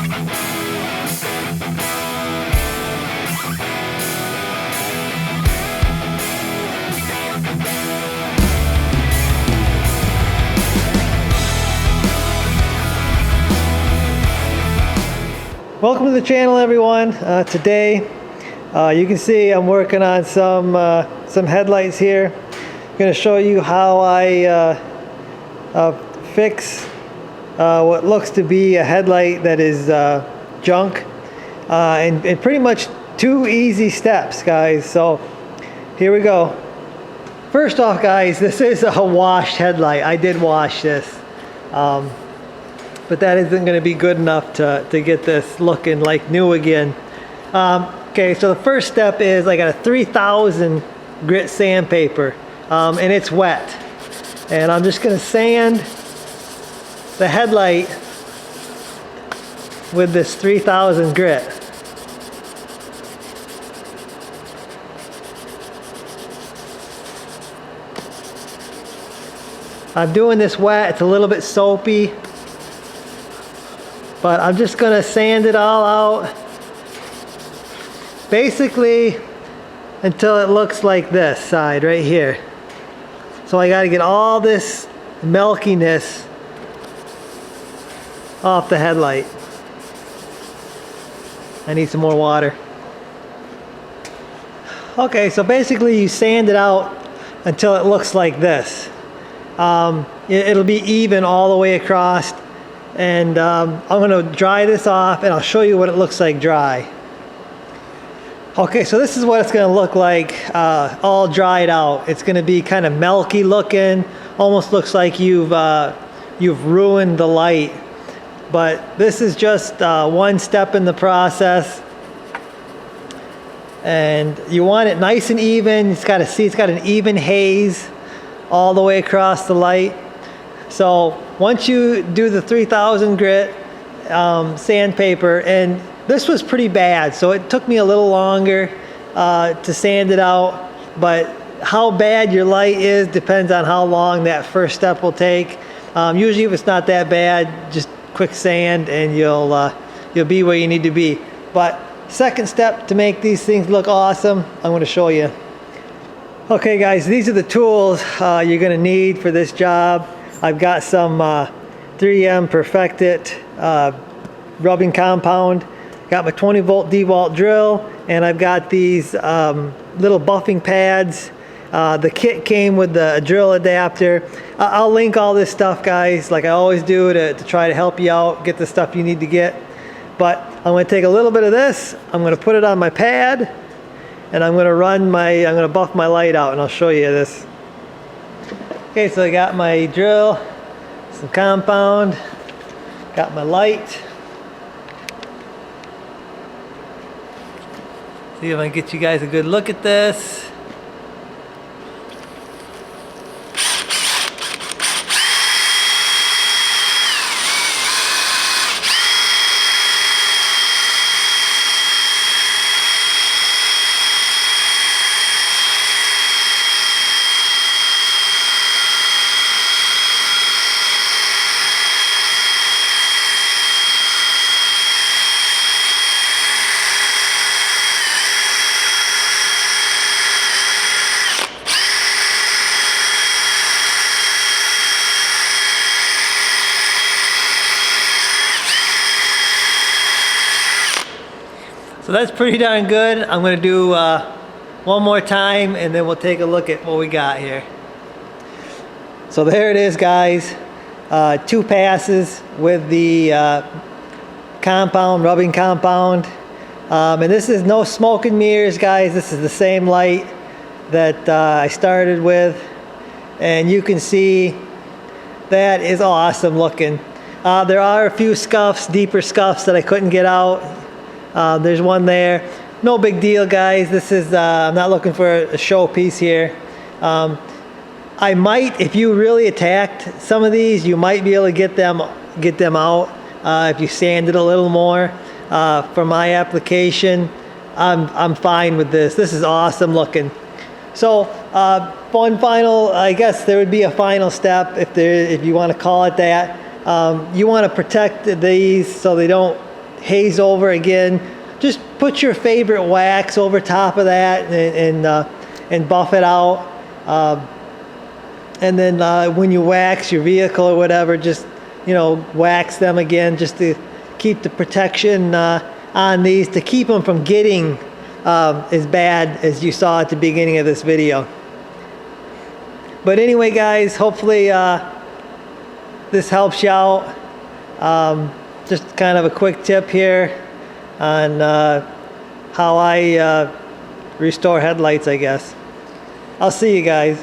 Welcome to the channel, everyone. Today you can see I'm working on some headlights here. I'm going to show you how I fix what looks to be a headlight that is junk, and pretty much 2 easy steps, guys. So here we go. First off, guys, this is a washed headlight. I did wash this, but that isn't going to be good enough to get this looking like new again. Okay, so the first step is I got a 3000 grit sandpaper, and it's wet, and I'm just going to sand the headlight with this 3000 grit. I'm doing this wet. It's a little bit soapy, but I'm just going to sand it all out, basically until it looks like this side right here. So I got to get all this milkiness off the headlight. I need some more water. Okay, so basically you sand it out until it looks like this. It'll be even all the way across. And I'm going to dry this off, and I'll show you what it looks like dry. Okay, so this is what it's going to look like all dried out. It's going to be kind of milky looking, almost looks like you've ruined the light. But this is just one step in the process, and you want it nice and even. It's got an even haze all the way across the light. So once you do the 3000 grit sandpaper, and this was pretty bad, so it took me a little longer to sand it out, but how bad your light is depends on how long that first step will take. Usually if it's not that bad, just quick sand and you'll be where you need to be. But second step to make these things look awesome, I'm going to show you. Okay guys, these are the tools you're going to need for this job. I've got some 3M Perfected rubbing compound, got my 20 volt DeWalt drill, and I've got these little buffing pads. The kit came with the drill adapter. I'll link all this stuff, guys, like I always do, to try to help you out, get the stuff you need to get. But I'm going to take a little bit of this, I'm going to put it on my pad, and I'm going to buff my light out, and I'll show you this. Okay, so I got my drill, some compound, got my light. See if I can get you guys a good look at this. So that's pretty darn good. I'm going to do one more time, and then we'll take a look at what we got here. So there it is, guys. 2 passes with the rubbing compound. And this is no smoke and mirrors, guys. This is the same light that I started with. And you can see that is awesome looking. There are a few scuffs, deeper scuffs that I couldn't get out. There's one there. No big deal, guys. This is, I'm not looking for a show piece here. I might, if you really attacked some of these, you might be able to get them out if you sand it a little more. For my application, I'm fine with this. This is awesome looking. So one final, I guess there would be a final step if you want to call it that. You want to protect these so they don't haze over again. Just put your favorite wax over top of that and buff it out. And then when you wax your vehicle or whatever, just, you know, wax them again just to keep the protection on these, to keep them from getting as bad as you saw at the beginning of this video. But anyway, guys, hopefully this helps you out. Just kind of a quick tip here on how I restore headlights, I guess. I'll see you guys.